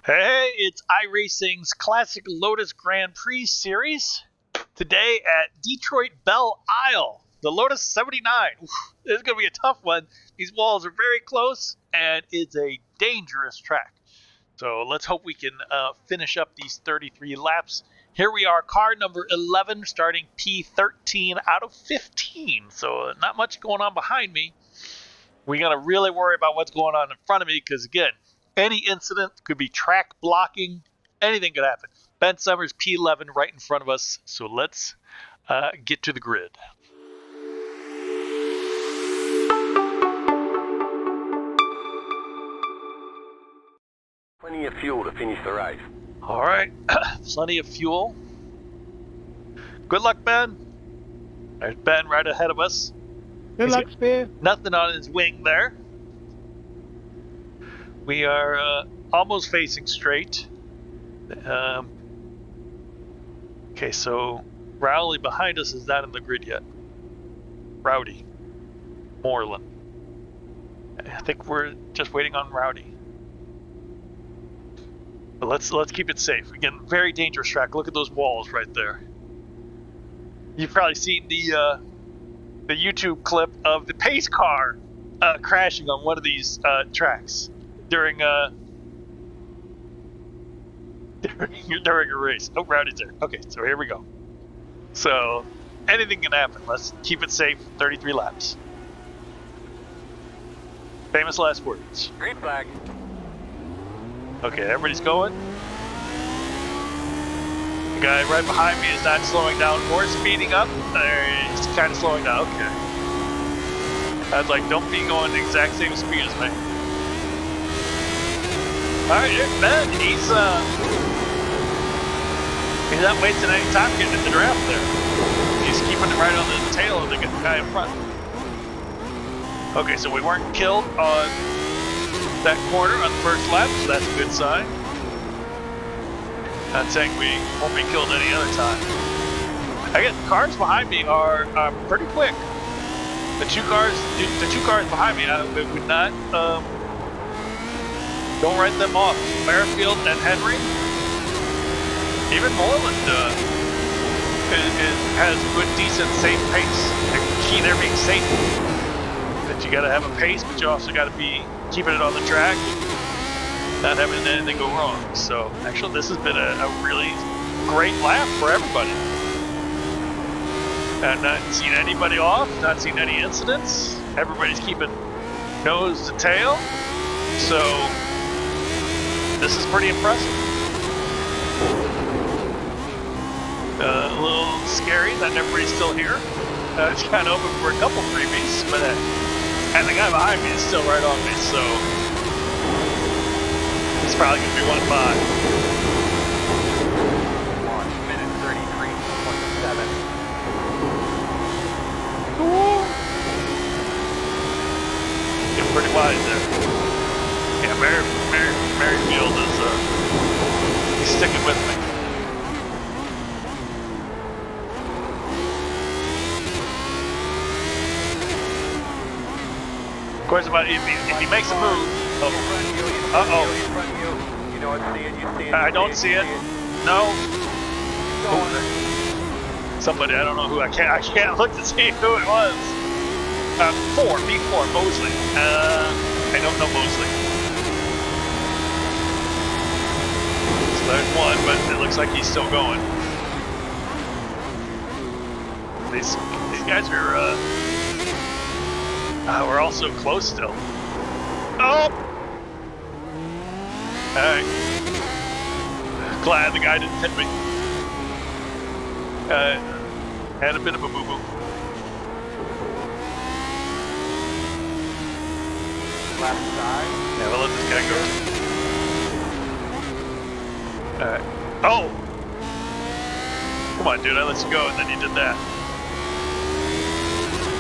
Hey, it's iRacing's Classic Lotus Grand Prix Series. Today at Detroit Belle Isle, the Lotus 79. Oof, this is going to be a tough one. These walls are very close, and it's a dangerous track. So let's hope we can finish up these 33 laps. Here we are, car number 11, starting P13 out of 15. So not much going on behind me. We got to really worry about what's going on in front of me because, again, any incident could be track blocking. Anything could happen. Ben Summers, P11, right in front of us. So let's get to the grid. Plenty of fuel to finish the race. All right. Plenty of fuel. Good luck, Ben. There's Ben right ahead of us. Good luck, Spear. Nothing on his wing there. We are almost facing straight. Okay, so Rowley behind us is not in the grid yet. Rowdy. Moreland. I think we're just waiting on Rowdy. But let's keep it safe. Again, very dangerous track. Look at those walls right there. You've probably seen the YouTube clip of the pace car crashing on one of these tracks during a race. Oh, Rowdy's there. Okay, so here we go. So anything can happen. Let's keep it safe. 33 laps. Famous last words. Green flag. Okay, everybody's going. The guy right behind me is not slowing down or speeding up. He's kind of slowing down. Okay. I was like, don't be going the exact same speed as me. Alright, here's Ben. He's not wasting any time getting in the draft there. He's keeping it right on the tail of the guy in front. Okay, so we weren't killed on that corner on the first lap, so that's a good sign. Not saying we won't be killed any other time. Again, the cars behind me are pretty quick. The two cars behind me, I would not don't write them off. Merrifield and Henry. Even Moreland has good, decent, safe pace. The key there being safety. That you got to have a pace, but you also got to be keeping it on the track, not having anything go wrong. So actually, this has been a really great lap for everybody. I've not seen anybody off, not seen any incidents. Everybody's keeping nose to tail. So this is pretty impressive. A little scary that everybody's still here. It's kind of open for a couple freebies, but and the guy behind me is still right on me, so it's probably going to be 1-5. 1 minute 33.7. Getting pretty wide there. Yeah, Merrifield is he's sticking with me. Of course, about if he makes a move. Uh-oh. I don't see it. No. Somebody, I don't know who. I can't look to see who it was. B4, Mosley. I don't know Mosley. So there's one, but it looks like he's still going. These guys are we're all so close still. Oh! Alright. Glad the guy didn't hit me. Had a bit of a boo-boo. Left side. Yeah, we'll let this guy go. Alright. Oh! Come on, dude, I let you go and then you did that.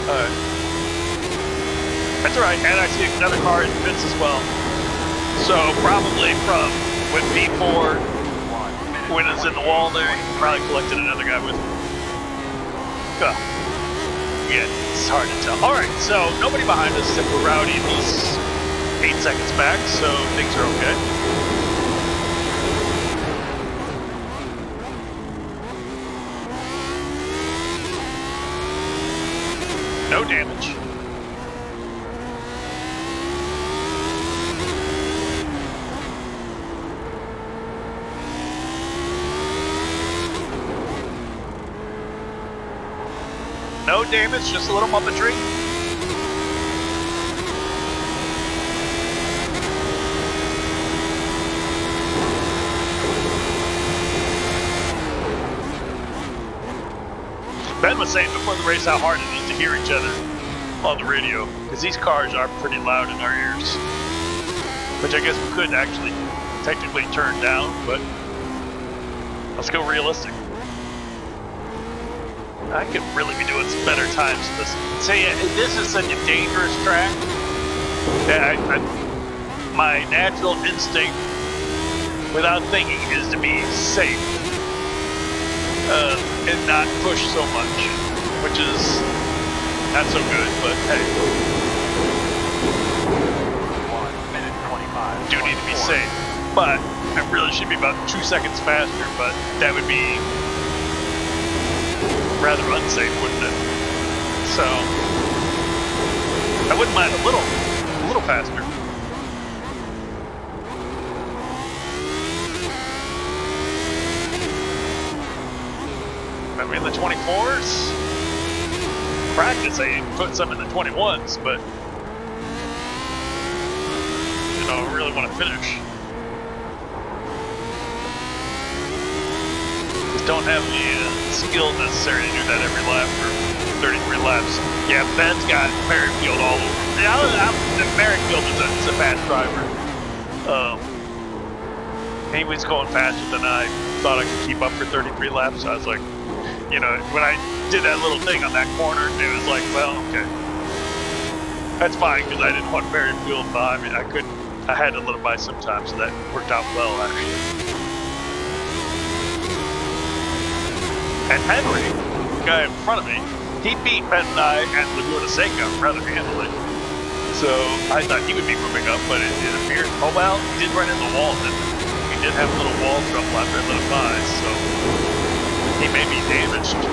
Alright. That's alright, and I see another car in the pits as well. So probably from when B4 when it's in the wall there, he probably collected another guy with him. Yeah, it's hard to tell. Alright, so nobody behind us except for Rowdy, and he's 8 seconds back, so things are okay. no damage, just a little muppetry. Ben was saying before the race how hard it is to hear each other on the radio, because these cars are pretty loud in our ears, which I guess we could actually technically turn down, but let's go realistic. I could really be doing some better times this. See, this is such a dangerous track. My natural instinct, without thinking, is to be safe and not push so much, which is not so good, but hey. 1 minute 25. Do need to be safe, but I really should be about 2 seconds faster, but that would be rather unsafe, wouldn't it? So I wouldn't mind a little faster. Maybe in the 24s. Practice, I put some in the 21s, but you know, I really want to finish. Just don't have the skill necessary to do that every lap for 33 laps. Yeah, Ben's got Merrifield all over. Yeah, Merrifield is a fast driver. He was going faster than I thought I could keep up for 33 laps. I was like, you know, when I did that little thing on that corner, it was like, well, okay, that's fine, because I didn't want Merrifield behind me. I had to let him by sometimes, so that worked out well, actually. And Henry, the guy in front of me, he beat Ben and I at Laguna Seca rather handily. So I thought he would be moving up, but it appeared, oh well, he did run into the wall, didn't he? He did have a little wall trouble after I let him by, so he may be damaged. 1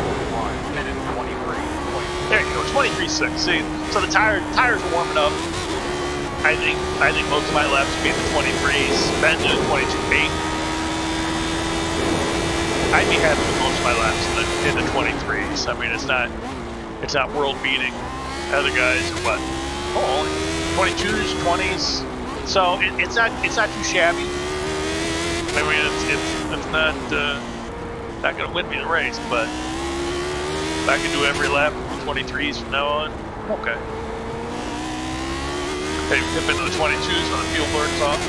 minute 23. There you go, 23.6. See, so the tires are warming up. I think most of my laps will be in the 23s. Ben did 22.8. I'd be happy with most of my laps in the 23s. I mean, it's not world beating. Other guys are what? Oh, 22s, 20s. So it's not too shabby. I mean, it's not going to win me the race, but if I can do every lap in the 23s from now on, okay. Maybe dip into the 22s when the fuel burns off.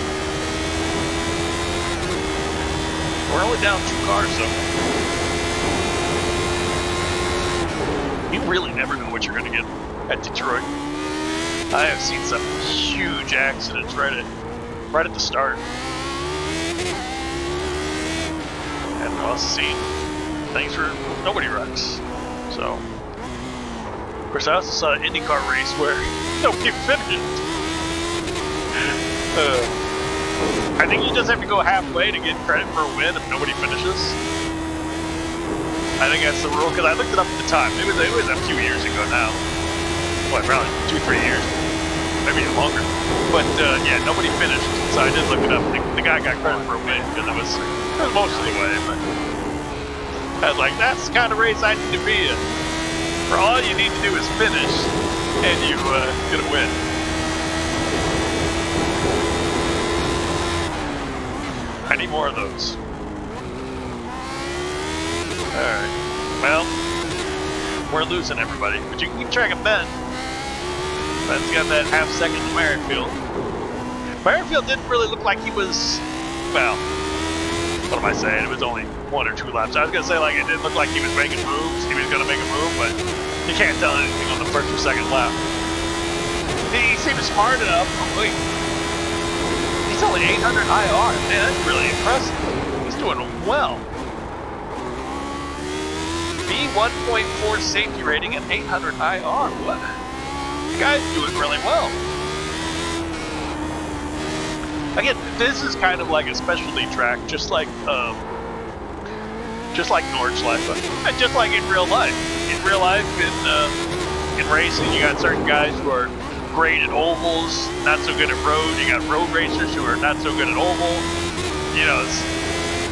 We're only down 2 cars, though. You really never know what you're going to get at Detroit. I have seen some huge accidents right at the start. And I've also seen things where nobody wrecks. So, of course, I also saw an IndyCar race where nobody finished. I think you just have to go halfway to get credit for a win if nobody finishes. I think that's the rule, because I looked it up at the time. It was a few years ago now. Well, probably 2-3 years, maybe longer. But yeah, nobody finished, so I did look it up. The guy got credit for a win because it was most of the way. But I was like, that's the kind of race I need to be in. For all you need to do is finish, and you get a win. I need more of those. Alright. Well, we're losing everybody, but you can keep track of Ben. Ben's got that half second to Merrifield. Merrifield didn't really look like he was, well, what am I saying? It was only 1 or 2 laps. I was going to say, like, it didn't look like he was making moves. He was going to make a move, but you can't tell anything on the first or second lap. He seemed smart enough. Oh, wait. He's only 800 IR. Man, that's really impressive. He's doing well. B1.4 safety rating and 800 IR. What? The guy's doing really well. Again, this is kind of like a specialty track, just like Nordschleife, and just like in real life. In real life, in racing, you got certain guys who are great at ovals, not so good at road. You got road racers who are not so good at oval. You know,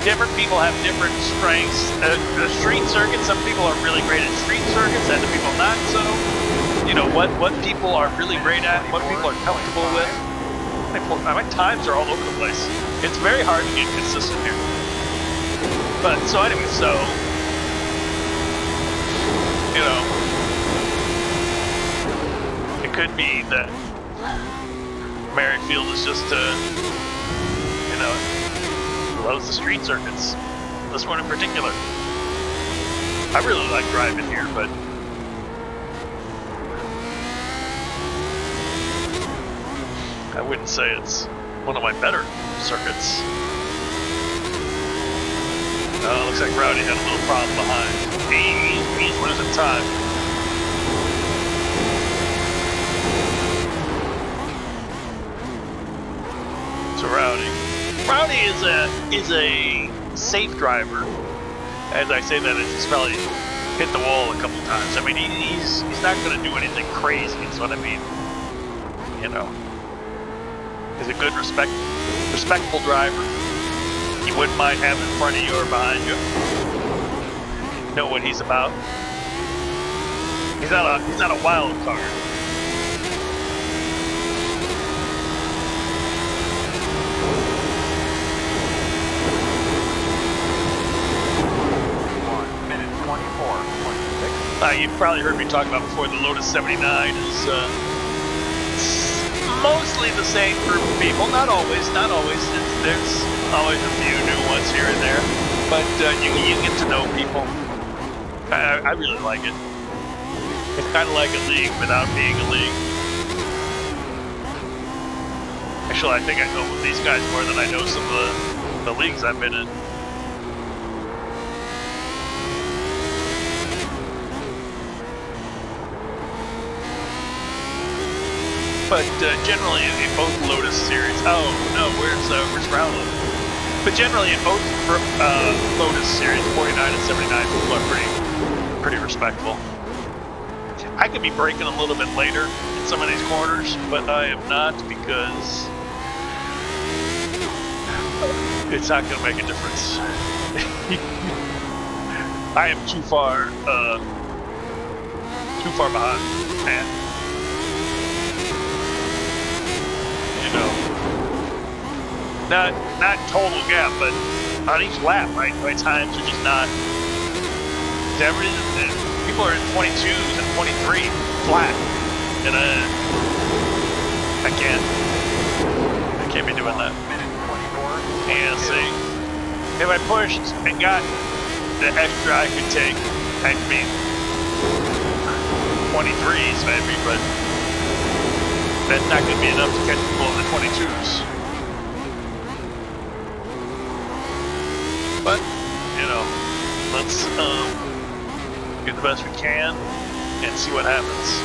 different people have different strengths. The street circuit, some people are really great at street circuits, other people not so. You know, what people are really great at, what people are comfortable with. My times are all over the place. It's very hard to get consistent here. But, so anyway, so, you know, it could be that Merrifield is just, you know, loves the street circuits. This one in particular. I really like driving here, but I wouldn't say it's one of my better circuits. Looks like Rowdy had a little problem behind. He's losing time. So Rowdy is a safe driver. As I say that, he's probably hit the wall a couple times. I mean, he's not going to do anything crazy. Is what I mean. You know. He's a good, respectful driver. He wouldn't mind having in front of you or behind you. Know what he's about. He's not a wild card. You've probably heard me talk about before, the Lotus 79 is mostly the same group of people. Not always. There's always a few new ones here and there. But you get to know people. I really like it. It's kind of like a league without being a league. Actually, I think I know these guys more than I know some of the leagues I've been in. But generally in both Lotus series, oh no, where's Rowley? But generally in both Lotus series, 49 and 79, people are pretty respectful. I could be braking a little bit later in some of these corners, but I am not, because it's not going to make a difference. I am too far behind, man. You know, not total gap, but on each lap, my times are just not. People are in 22s and 23 flat, and I can't be doing that. And see, if I pushed and got the extra I could take, I mean 23s maybe, but that's not going to be enough to catch people in the 22s. But, you know, let's do the best we can and see what happens.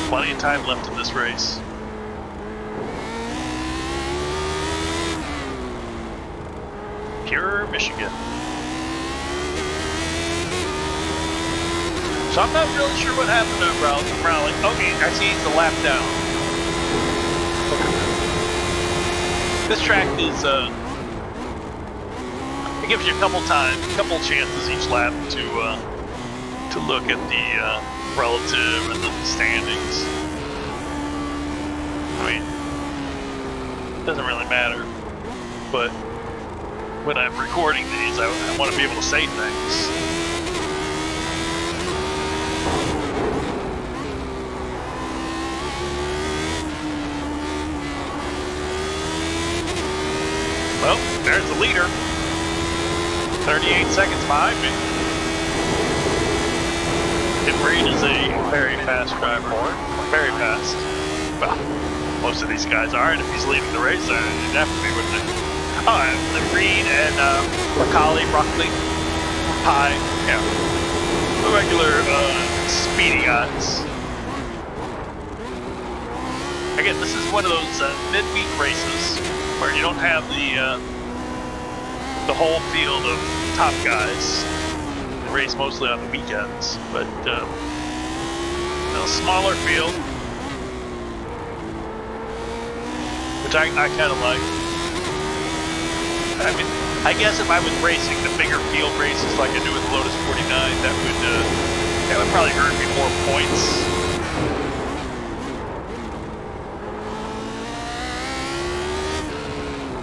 Plenty of time left in this race. Pure Michigan. So I'm not really sure what happened to Rowley. Okay, I see he's a lap down. Okay. This track is, it gives you a couple chances each lap to look at the relative and the standings. I mean, it doesn't really matter, but when I'm recording these, I want to be able to say things. Well, there's the leader. 38 seconds behind me. Tim Reed is a very fast driver. Very fast. Well, most of these guys are, and if he's leading the race, then he definitely wouldn't. Oh, and Reed and Broccoli, Pie, yeah. The regular speedy guys. Again, this is one of those midweek races where you don't have the whole field of top guys. They race mostly on the weekends, but a smaller field, which I kind of like. I mean, I guess if I was racing the bigger field races like I do with the Lotus 49, that would probably earn me more points.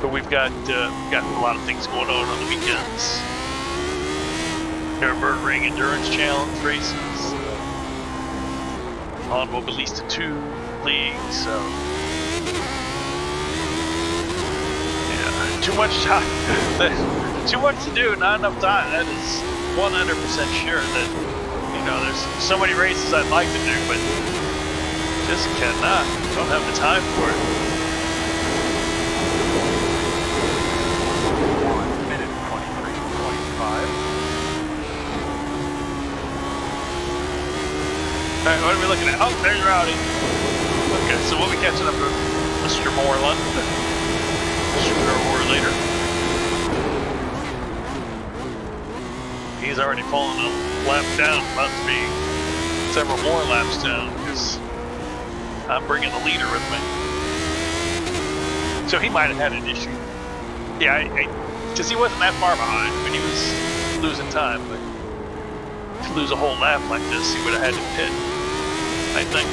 But we've got a lot of things going on the weekends. Nürburgring Endurance Challenge races, Automobilista 2 League, so yeah, too much time, too much to do, not enough time. That is 100% sure that, you know, there's so many races I'd like to do, but just cannot, don't have the time for it. 1 minute 23:25. Alright, what are we looking at? Oh, there's Rowdy. Okay, so we'll be catching up with Mr. Moreland sooner or later. He's already fallen a lap down, about to be several more laps down, because I'm bringing the leader with me. So he might have had an issue. Yeah, because he wasn't that far behind when he was losing time, but to lose a whole lap like this, he would have had to pit, I think.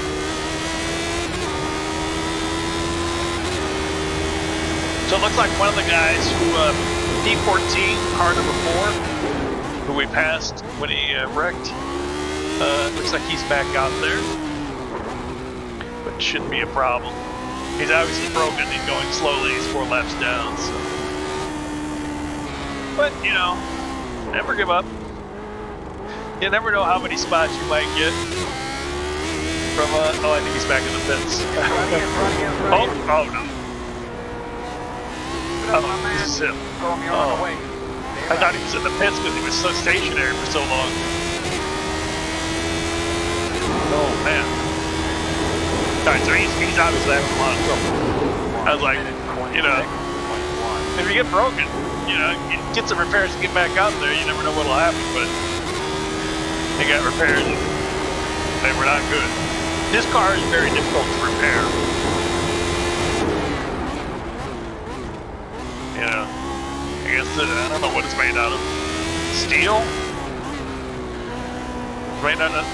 So it looks like one of the guys who, P14, car number 4, who we passed when he wrecked, looks like he's back out there, but shouldn't be a problem. He's obviously broken, he's going slowly, he's 4 laps down, so. But, you know, never give up. You never know how many spots you might get from, oh, I think he's back in the pits. Oh no. Oh, this is him. Oh. I thought he was in the pits because he was so stationary for so long. Oh, man. Alright, so he's obviously having a lot of trouble. I was like, you know, if you get broken, you know, get some repairs and get back out there, you never know what'll happen, but they got repairs and they were not good. This car is very difficult to repair. You know, I guess I don't know what it's made out of. Steel? Made out of,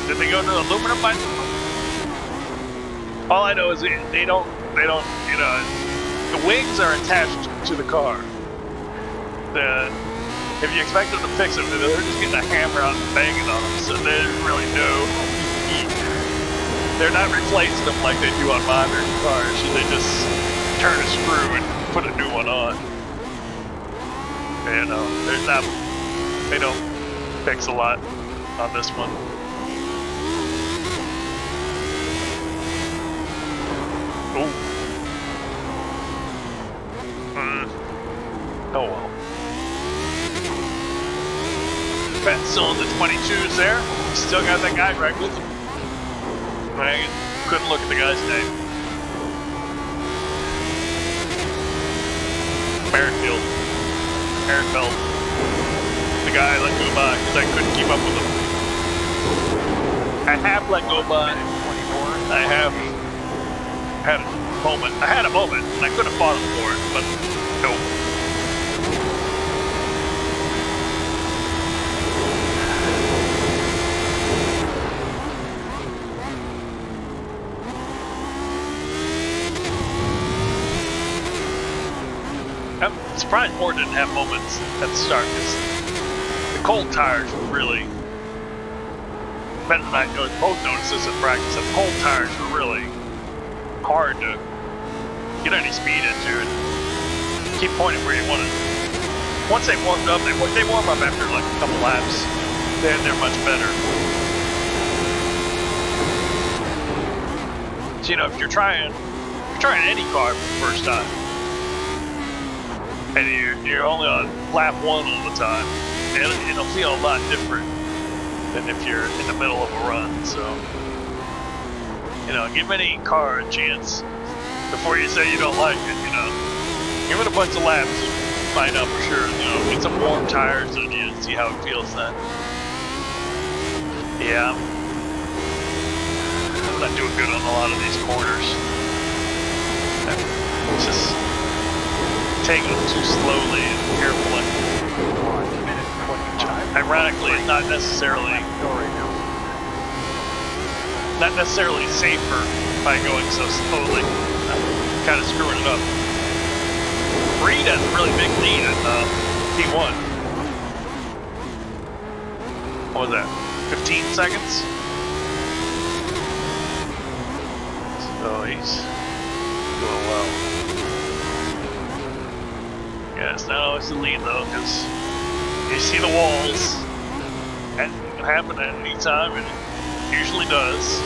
did they go to aluminum by? All I know is they don't, you know, the wings are attached to the car. If you expect them to fix them, they're just getting a hammer out and banging on them, so there's really no heat. They're not replacing them like they do on modern cars. They just turn a screw and put a new one on. You know, there's not, they don't fix a lot on this one. Ooh. Oh well. Ben's still in the 22s there. Still got that guy right with him. I couldn't look at the guy's name. Merrifield. Merrifield. The guy I let go by because I couldn't keep up with him. I have let go by. I have had a moment. I had a moment and I could have fought him for it, but nope. I'm surprised Moore didn't have moments at the start because the cold tires were really, Ben and I both noticed this in practice, that the cold tires were really hard to get any speed into and keep pointing where you want it. Once they warmed up, they warm up after like a couple laps, then they're much better. So, you know, if you're trying any car for the first time, and you're only on lap 1 all the time, it'll feel a lot different than if you're in the middle of a run. So, you know, give any car a chance before you say you don't like it. You know, give it a bunch of laps, find out for sure. You know, get some warm tires on you and see how it feels then. Yeah, I'm not doing good on a lot of these corners. It's just taking it too slowly and carefully. 1 minute 25. Ironically, it's not necessarily safer by going so slowly. Kind of screwing it up. Reed has a really big lead in P1. What was that? 15 seconds? So he's doing well. Yeah, it's not always the lead though, because you see the walls, and it can happen at any time, and it usually does.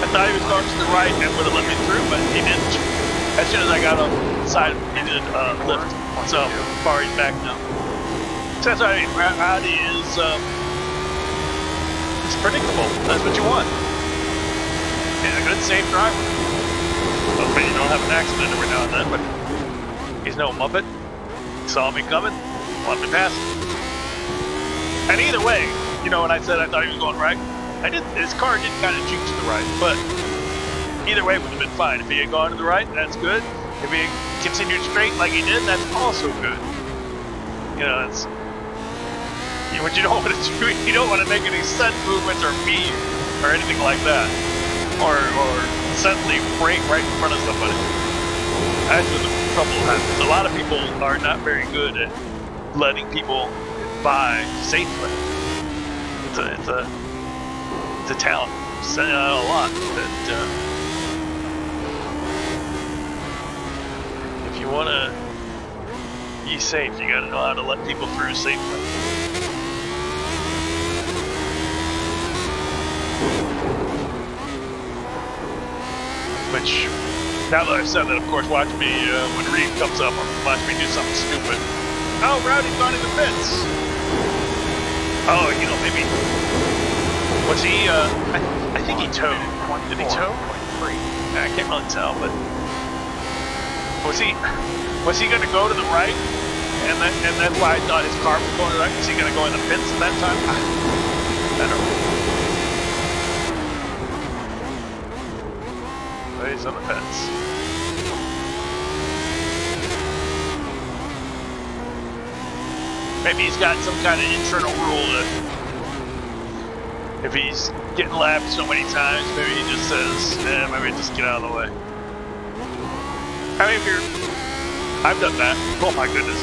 I thought he was going to the right and would have let me through, but he didn't. As soon as I got on the side, he did lift. So far he's back now. So that's what I mean. Rowdy is it's predictable. That's what you want. He's a good, safe driver. Hopefully you don't have an accident every now and then, but he's no muppet. He saw me coming, let me pass. And either way, you know, when I said I thought he was going right, his car did kind of juke to the right, but either way it would have been fine. If he had gone to the right, that's good. If he continued straight like he did, that's also good. You know, it's what you don't want to do. You don't want to make any sudden movements or beat or anything like that, or suddenly brake right in front of somebody. That's where the trouble happens. A lot of people are not very good at letting people by safely. It's a talent. I'm saying that a lot. That if you want to be safe, you got to know how to let people through safely. Which, now that I've said that, of course, watch me when Reed comes up, watch me do something stupid. Oh, Rowdy's gone in the fence. Oh, you know, maybe. Was he, I think he towed. Did he tow? I can't really tell, but was he going to go to the right? And that's why I thought his car was going to the right. Was he going to go in the fence at that time? I don't know. But he's on the fence. Maybe he's got some kind of internal rule that if he's getting lapped so many times, maybe he just says, maybe just get out of the way. How many of you, I've done that. Oh my goodness.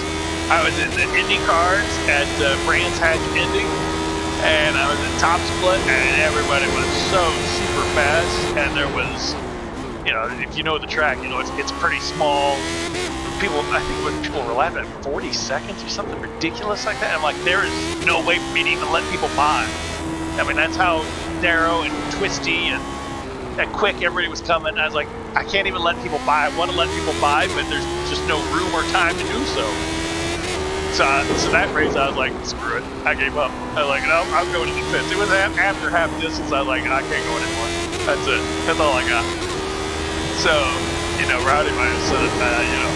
I was in the Indy cars at Brands Hatch Indy, and I was in top split, and everybody was so super fast, and there was, you know, if you know the track, you know, it's pretty small. People, I think when people were lapping at 40 seconds or something ridiculous like that, I'm like, there is no way for me to even let people by. I mean, that's how narrow and twisty and quick everybody was coming. I was like, I can't even let people by. I want to let people by, but there's just no room or time to do so. So that race, I was like, screw it. I gave up. I was like, no, I'm going to the fence. It was after half distance. I was like, I can't go anymore. That's it. That's all I got. So, you know, Rowdy might have said, you know,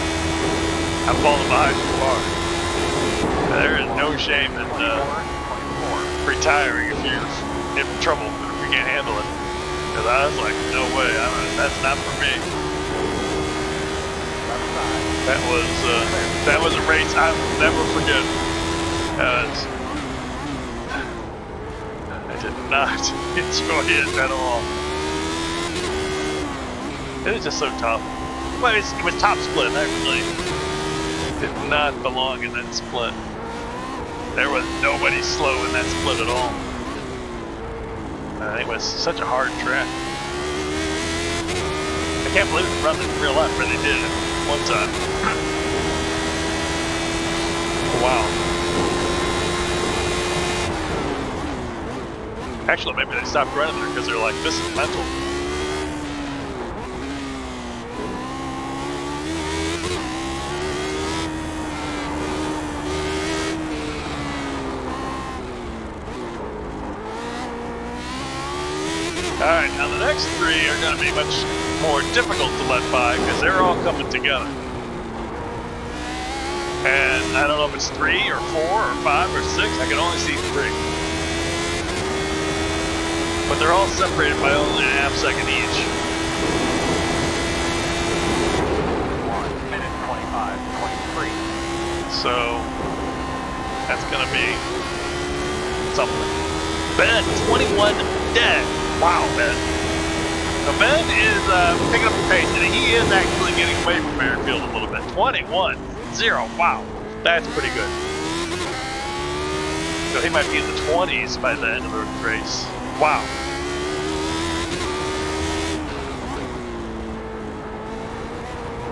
I'm falling behind too far. There is no shame in retiring if you're in trouble, if you can't handle it. Because I was like, no way, that's not for me. That was a race I will never forget. I did not enjoy it at all. It was just so tough. Well, it was top split. I really did not belong in that split. There was nobody slow in that split at all. It was such a hard track. I can't believe they run it in real life, but they did it one time. Actually, maybe they stopped running there because they're like, this is mental. Alright, now the next three are going to be much more difficult to let by because they're all coming together. And I don't know if it's 3 or 4 or 5 or 6, I can only see 3. But they're all separated by only a half second each. 1 minute 25.3. So that's going to be something. Ben, 21 dead. Wow, Ben. Now Ben is picking up the pace, and he is actually getting away from Merrifield a little bit. 21-0. Wow, that's pretty good. So he might be in the 20s by the end of the race. Wow.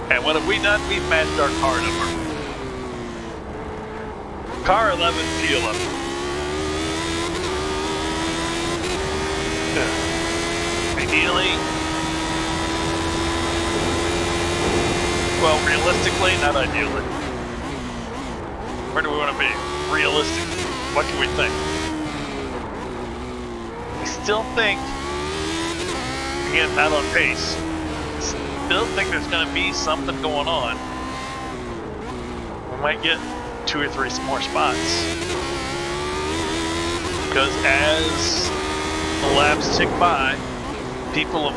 And what have we done? We've matched our car number. Car 11, P11. Ideally, well, realistically, not ideally. Where do we want to be? Realistic. What can we think? We still think, again, not on pace. Still think there's going to be something going on. We might get 2 or 3 more spots. Because as the laps tick by, people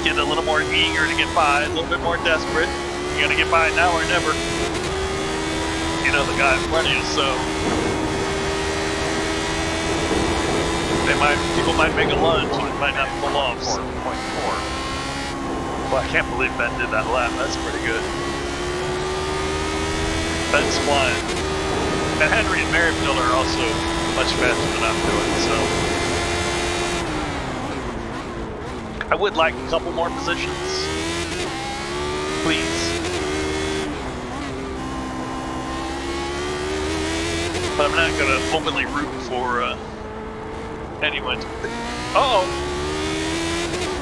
get a little more eager to get by, a little bit more desperate. You're gonna get by now or never. You know the guy in front of you, so people might make a lunge and it might not pull off. 4.4. Well, I can't believe Ben did that lap. That's pretty good. Ben's flying. And Henry and Merrifield are also much faster than I'm doing, so I would like a couple more positions, please. But I'm not going to openly root for anyone. Uh-oh!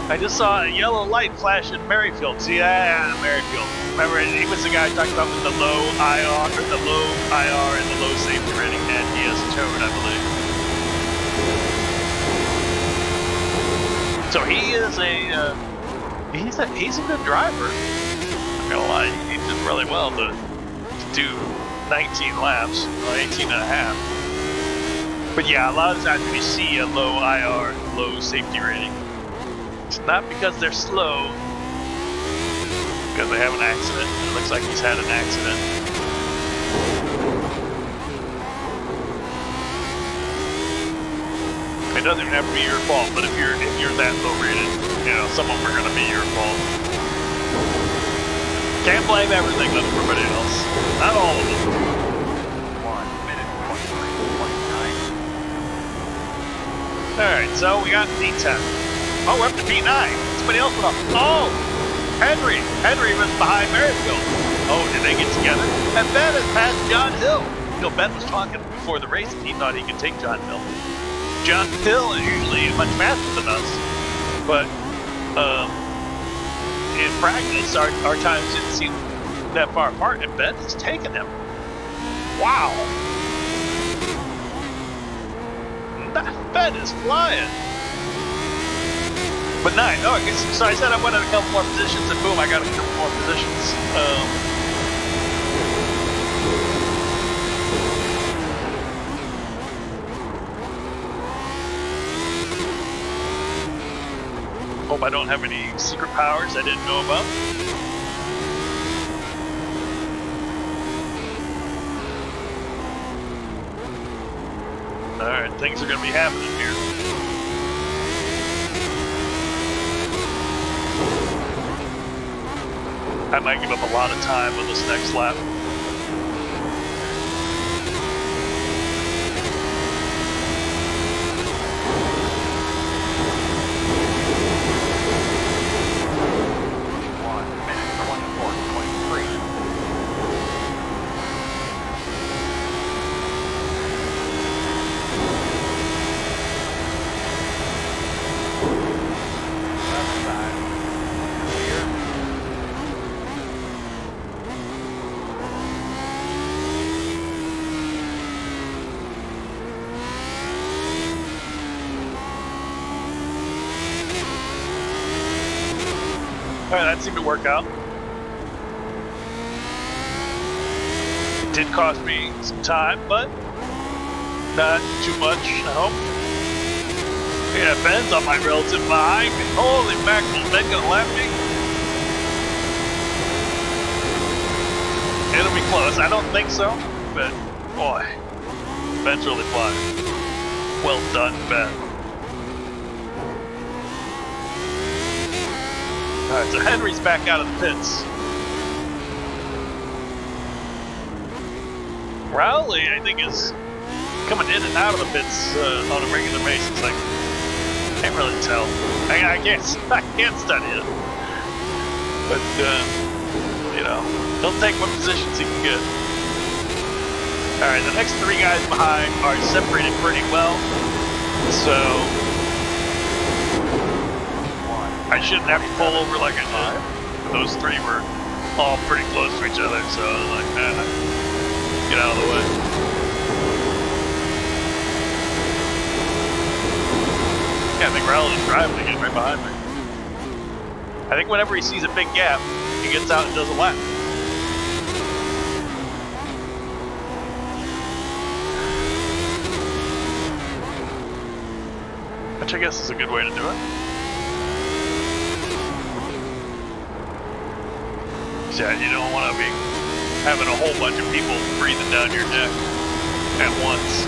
I just saw a yellow light flash in Merrifield. See, Merrifield. Remember, he was the guy I talked about with the low IR, or the low IR and the low safety rating, and he has towed, I believe. So he is he's a good driver. I'm gonna lie, he did really well to do 19 laps, well, 18 and a half. But yeah, a lot of times when you see a low IR, low safety rating, it's not because they're slow, because they have an accident. It looks like he's had an accident. It doesn't even have to be your fault, but if you're that low rated, you know, some of them are gonna be your fault. Can't blame everything on everybody else. Not all of them. 1 minute 23.9. Alright, so we got P10. Oh, we're up to P9. Somebody else went up. Oh! Henry was behind Merrifield. Oh, did they get together? And Ben has passed John Hill. You know, Ben was talking before the race and he thought he could take John Hill. John Hill is usually much faster than us, but in practice, our times didn't seem that far apart, and Ben has taken him. Wow! Ben is flying. But 9. Oh, so I said I wanted a couple more positions, and boom, I got a couple more positions. Hope I don't have any secret powers I didn't know about. Alright, things are going to be happening here. I might give up a lot of time on this next lap. Alright, that seemed to work out. It did cost me some time, but not too much, I hope. Yeah, Ben's on my relative behind me. Holy mackerel, Ben gonna lap me? It'll be close. I don't think so, but boy, Ben's really flying. Well done, Ben. Alright, so Henry's back out of the pits. Rowley, I think, is coming in and out of the pits on a regular basis. Like, can't really tell. I can't study it. But, you know, he'll take what positions he can get. Alright, the next three guys behind are separated pretty well. So, I shouldn't have to pull over like I did. Those three were all pretty close to each other, so I was like, man, get out of the way. Yeah, I think Rowley's driving again right behind me. I think whenever he sees a big gap, he gets out and does a lap. Which I guess is a good way to do it. Yeah, you don't want to be having a whole bunch of people breathing down your neck at once.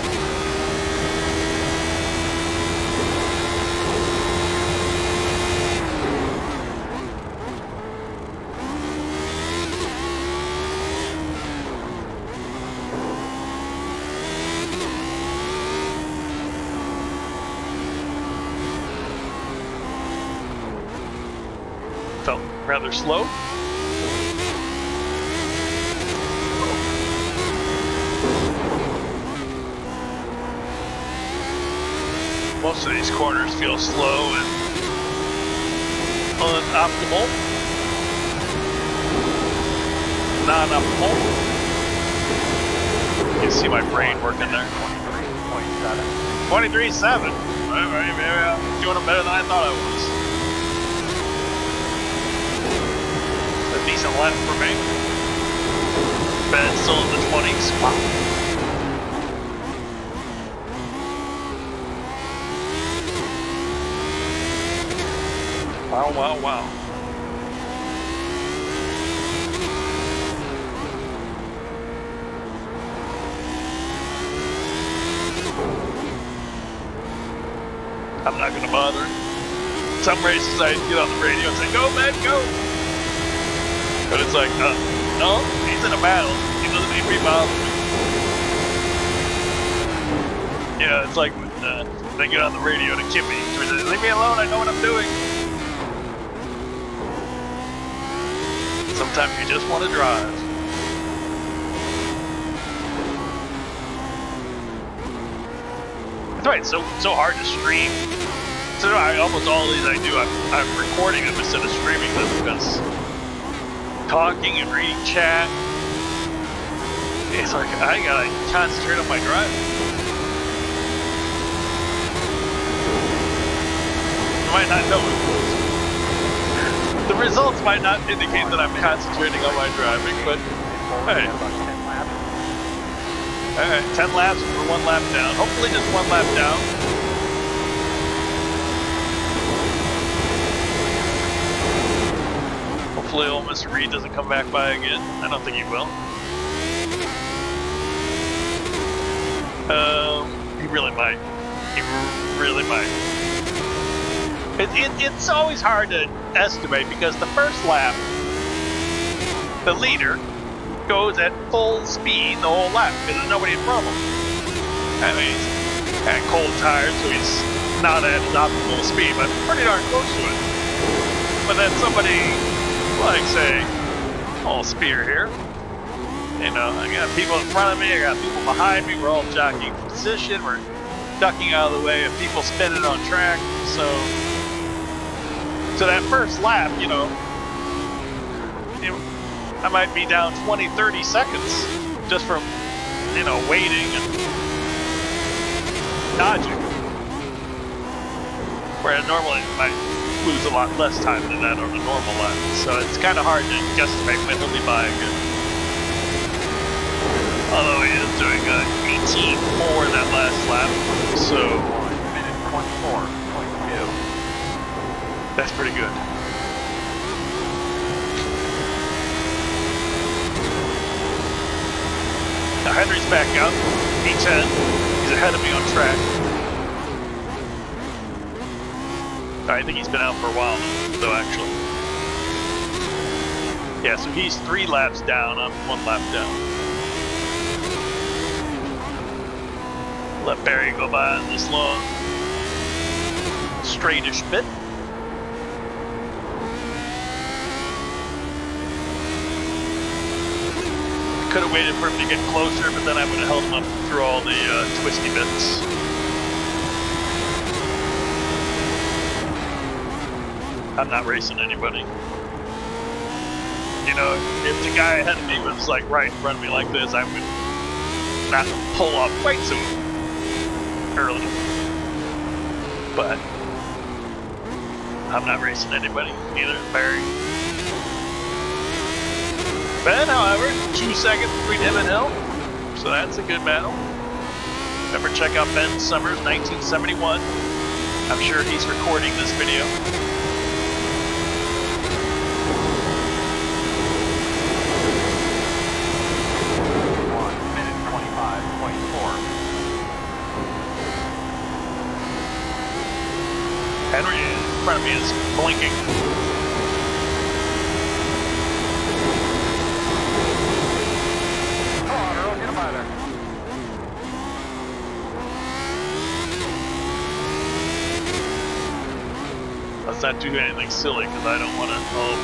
Felt rather slow. Most of these corners feel slow and unoptimal. Non-optimal. You can see my brain working there. 23.7. Alright, maybe I'm doing it better than I thought I was. A decent lap for me. Ben's still in the 20s. Wow. Wow, wow, wow. I'm not gonna bother. Some races I get on the radio and say, go, man, go! But it's like, no, he's in a battle. He doesn't need to be bothered. Yeah, it's like when they get on the radio to kid me. Leave me alone, I know what I'm doing. Sometimes you just want to drive. That's right, it's so hard to stream. So almost all these I do, I'm recording them instead of streaming them because talking and reading chat, it's like I gotta concentrate on my driving. You might not know it. The results might not indicate that I'm concentrating on my driving, but hey. Alright, 10 laps for 1 lap down. Hopefully just 1 lap down. Hopefully old Mr. Reed doesn't come back by again. I don't think he will. He really might. He really might. It's always hard to estimate because the first lap, the leader goes at full speed the whole lap because there's nobody in front of him. I mean, he's had cold tires, so he's not at his optimal speed, but pretty darn close to it. But then somebody, like say, old Spear here, you know, I got people in front of me, I got people behind me, we're all jockeying for position, we're ducking out of the way of people spinning on track, so that first lap, you know, I might be down 20, 30 seconds just from, you know, waiting and dodging. Whereas normally my lose a lot less time than that on a normal lap. So it's kind of hard to guesstimate when he'll be by again. Although he is doing 18.4 that last lap, so 1 minute 24.2. that's pretty good. Now Henry's back out, P10. He's ahead of me on track. I think he's been out for a while though, actually. Yeah, so he's 3 laps down, I'm 1 lap down. Let Barry go by on this long, straightish bit. Could have waited for him to get closer, but then I would have held him up through all the twisty bits. I'm not racing anybody. You know, if the guy ahead of me was like right in front of me like this, I would not pull off quite so early. But I'm not racing anybody, neither Barry. Ben, however, 2 seconds between him and Hill, so that's a good battle. Remember, check out Ben Summers, 1971. I'm sure he's recording this video. Henry in front of me is blinking. Come on, Earl, get him out of there. Let's not do anything silly because I don't want to. Oh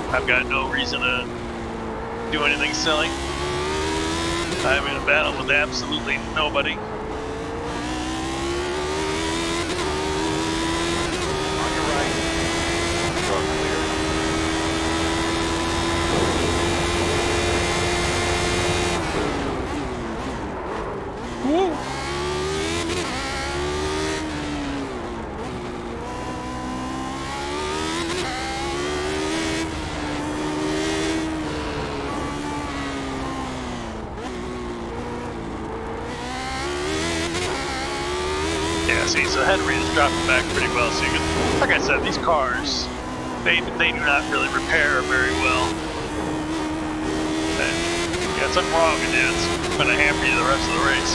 boy. I've got no reason to do anything silly. I'm in a battle with absolutely nobody. Woo! Yeah, see, so Henry is dropping back pretty well. So you can, like I said, these cars, they do not really repair very well. And you got something wrong with it, it's gonna hamper you the rest of the race.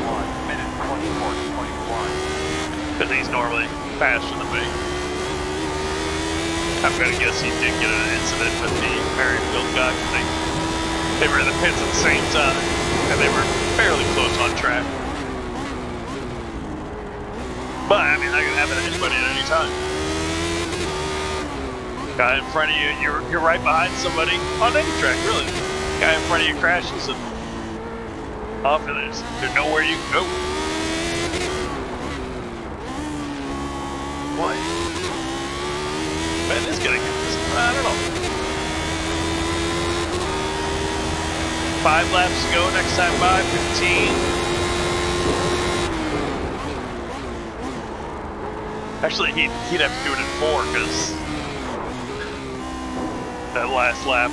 1 minute 24.1. Because he's normally faster than me. I'm gonna guess he did get an incident with the Merrifield guy. They were in the pits at the same time, and they were fairly close on track. But I mean, that can happen to anybody at any time. Guy in front of you, you're right behind somebody on any track, really. Guy in front of you crashes, and often there's nowhere you can go. What? Ben is gonna get this. I don't know. 5 laps to go. Next time by 15. Actually, he'd have to do it in 4 because that last lap.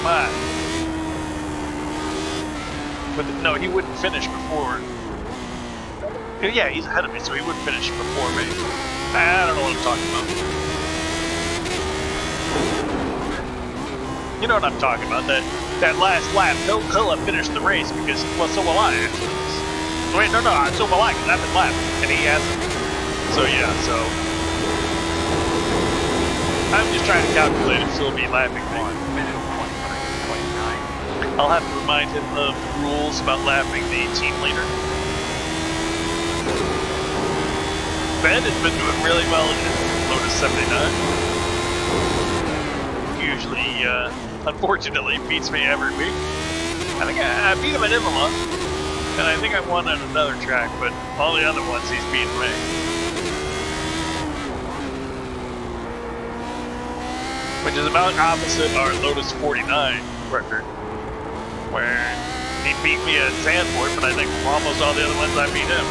My. But no, he wouldn't finish before. Yeah, he's ahead of me, so he wouldn't finish before me. I don't know what I'm talking about. You know what I'm talking about? That last lap, he'll have finished the race because, well, so will I actually. Wait, no, so will I because I've been lapping and he hasn't. So yeah, so I'm just trying to calculate if he'll be lapping me. 1 minute 23.9. I'll have to remind him of the rules about lapping the team leader. Ben has been doing really well in Lotus 79. Usually, unfortunately, beats me every week. I think I beat him at Imola, and I think I won on another track, but all the other ones he's beaten me. Which is about opposite our Lotus 49 record, where He beat me at Zandvoort, but I think almost all the other ones I beat him.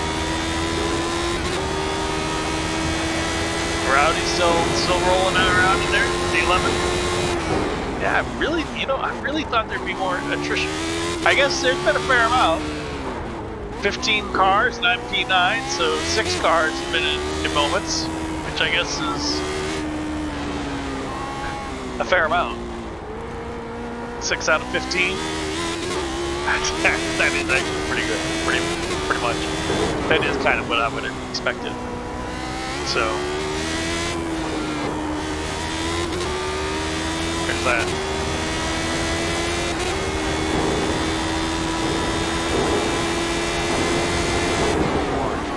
Rowdy's still rolling around in there. D11. Yeah, I really thought there'd be more attrition. I guess there's been a fair amount. 15 cars, and I'm P9, so 6 cars have been in moments, which I guess is a fair amount. 6 out of 15. That is actually pretty good. Pretty much. That is kind of what I would have expected. So there's that.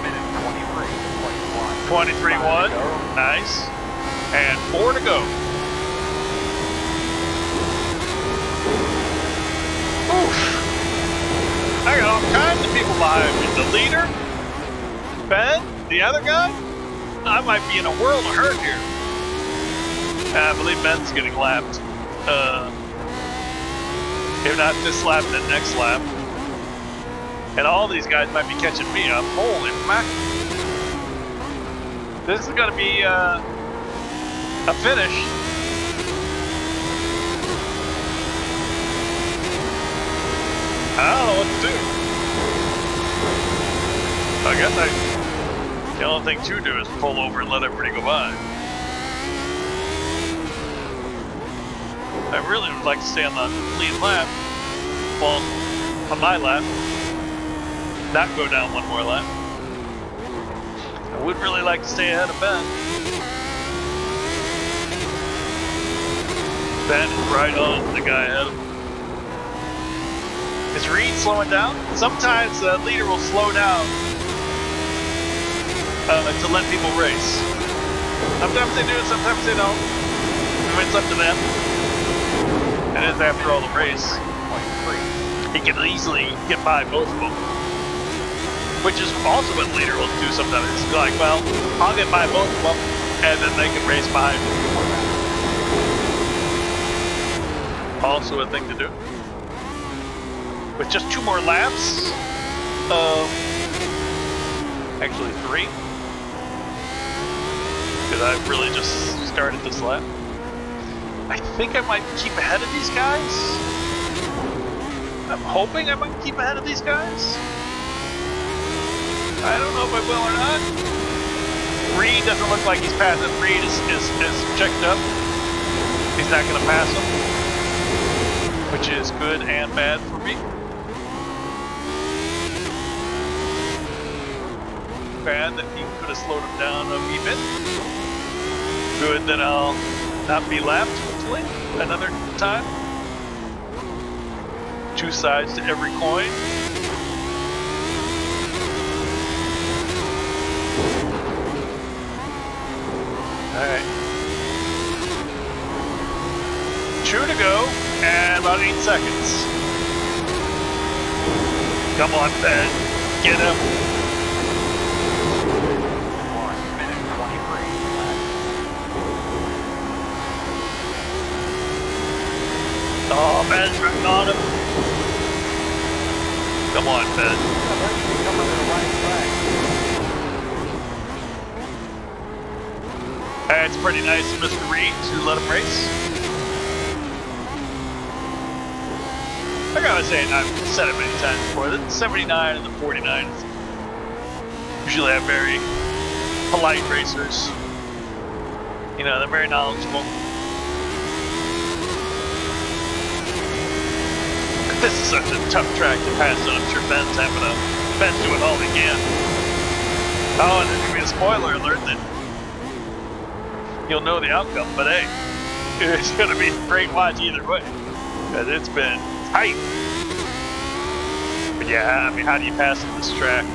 Minute 23-1. Nice. And 4 to go. Oof. I got all kinds of people behind me. The leader, Ben, the other guy. I might be in a world of hurt here. I believe Ben's getting lapped. If not this lap, then next lap. And all these guys might be catching me up. Holy mackerel. This is going to be a finish. I don't know what to do. I guess the only thing to do is pull over and let everybody go by. I really would like to stay on the lead lap. Well, on my lap. Not go down one more lap. I would really like to stay ahead of Ben. Ben is right on the guy ahead of him. Is Reed slowing down? Sometimes the leader will slow down to let people race. Sometimes they do, sometimes they don't. It's up to them. It is after all the race. He can easily get by both of them. Which is also what the leader will do sometimes. It's like, well, I'll get by both of them, and then they can race behind me. Also a thing to do. With just 2 more laps, actually 3, because I've really just started this lap. I think I might keep ahead of these guys. I'm hoping I might keep ahead of these guys. I don't know if I will or not. Reed doesn't look like he's passing. Reed is checked up. He's not going to pass him, which is good and bad for me. Bad that he could have slowed him down a wee bit. Good that I'll not be lapped, hopefully, another time. 2 sides to every coin. Alright. 2 to go, and about 8 seconds. Come on, Ben. Get him. Oh, Ben's right on him. Come on, Ben. It's pretty nice of Mr. Reed to let him race. Like I was saying, I've said it many times before, the 79 and the 49 usually have very polite racers. You know, they're very knowledgeable. This is such a tough track to pass on. I'm sure Ben's doing all he can. Oh, and there's gonna be a spoiler alert that you'll know the outcome, but hey, it's gonna be a great watch either way. Because it's been tight. But yeah, I mean, how do you pass on this track?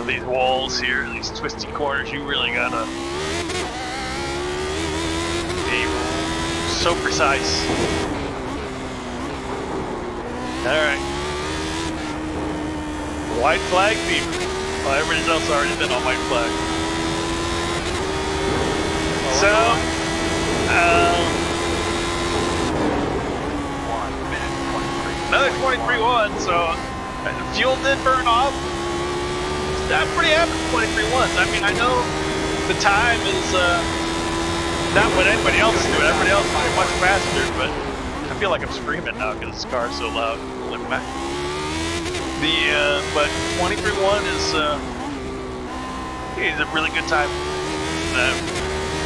These walls here, these twisty corners, you really gotta be so precise. Alright. White flag fever. Well, everybody else already been on white flag. So, 1 minute 23 so fuel did burn off. I'm pretty happy with 23.1s. I mean, I know the time is not what anybody else is doing. Everybody else is doing much faster, but I feel like I'm screaming now because this car is so loud. Look back. But 23.1 is a really good time. And I've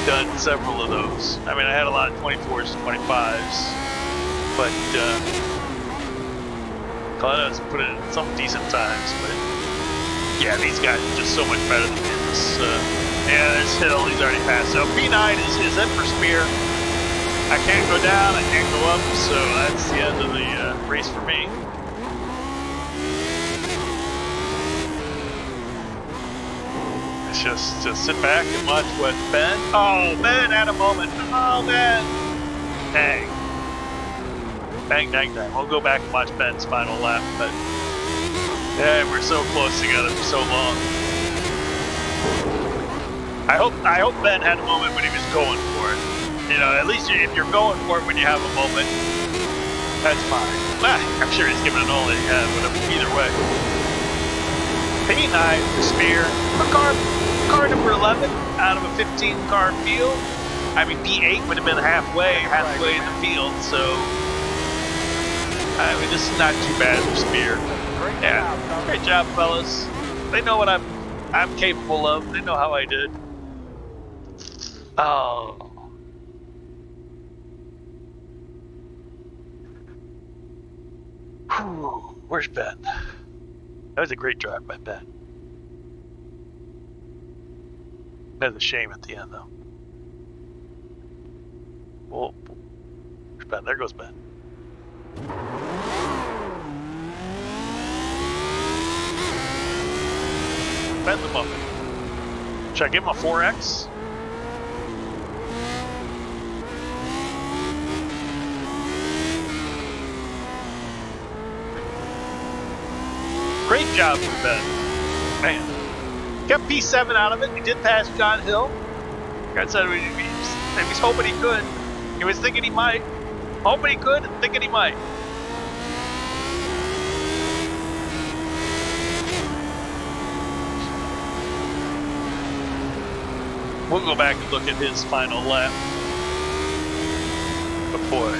done several of those. I mean, I had a lot of 24s, 25s, but Lotus put in some decent times. But yeah, these guys are just so much better than me. Yeah, there's Hill. He's already passed. So P9 is in for Spear. I can't go down. I can't go up. So that's the end of the race for me. Just sit back and watch what Ben. Oh, Ben had a moment. Oh, Ben. Dang. Bang, dang, dang. We'll go back and watch Ben's final lap. But yeah, we're so close together for so long. I hope Ben had a moment when he was going for it. You know, at least if you're going for it when you have a moment, that's fine. I'm sure he's giving it all he had, but either way. P9 for Spear. Car number 11 out of a 15-car field. I mean, P8 would have been halfway in the field, so I mean, this is not too bad for Spear. Yeah, great job, fellas. They know what I'm capable of. They know how I did. Oh. Whew. Where's Ben? That was a great drive by Ben. That was a shame at the end, though. Whoa. Where's Ben? There goes Ben. Ben's a muffin. Should I give him a 4X? Great job for Ben. Man. Kept P7 out of it. He did pass John Hill. God said he was hoping he could. He was thinking he might. Hoping he could and thinking he might. We'll go back and look at his final lap. But boy,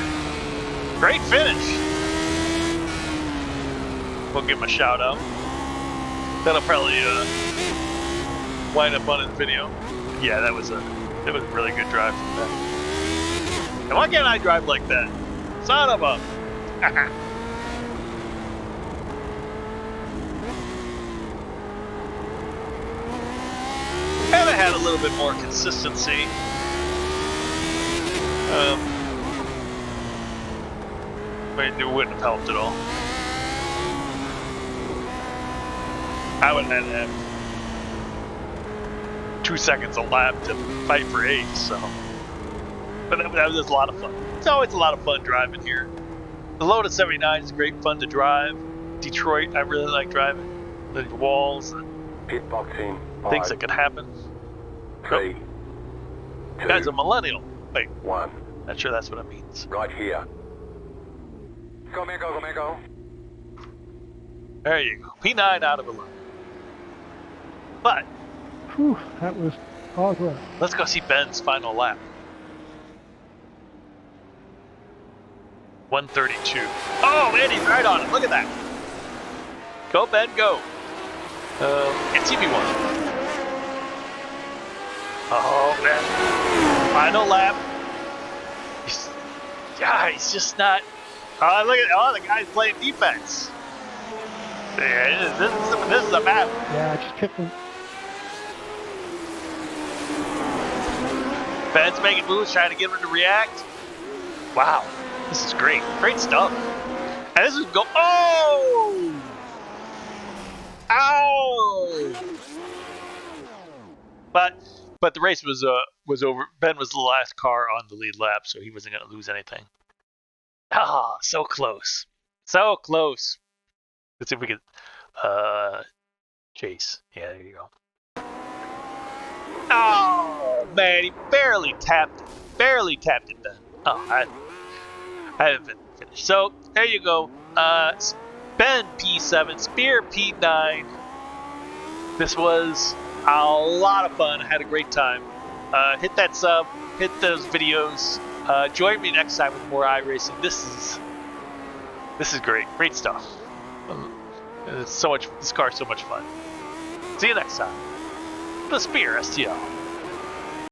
great finish. We'll give him a shout out. That'll probably wind up on his video. Yeah, that was a really good drive from Ben. And why can't I drive like that? Son of a. And I had a little bit more consistency. But it wouldn't have helped at all. I would have had to have 2 seconds a lap to fight for 8, so. But that was just a lot of fun. It's always a lot of fun driving here. The Lotus 79 is great fun to drive. Detroit, I really like driving. The walls and Pitboxing. things that could happen. 3, 2, Guy's a millennial. Wait, 1. not sure that's what it means. Right here. Go, man, go, man, go. There you go. P9 out of 11. But Whew, that was awesome. let's go see Ben's final lap. 132. Oh, man, he's right on it. Look at that. Go, Ben, go. It's TB1. Oh, man. Final lap. He's just not. Oh, look at the guy's playing defense. Yeah, this is a map. Yeah, I just picked him. Ben's making moves, trying to get him to react. Wow, this is great. Great stuff. And this is go. Oh! Ow! But the race was over. Ben was the last car on the lead lap, so he wasn't going to lose anything. Ah, so close. So close. Let's see if we can chase. Yeah, there you go. Oh man, he barely tapped it. Barely tapped it then. Oh, I haven't finished. So there you go. Ben P7, Spear P9. This was a lot of fun. I had a great time. Hit that sub, hit those videos. Join me next time with more iRacing. This is great. Great stuff. It's so much. This car is so much fun. See you next time. The SpearSTL.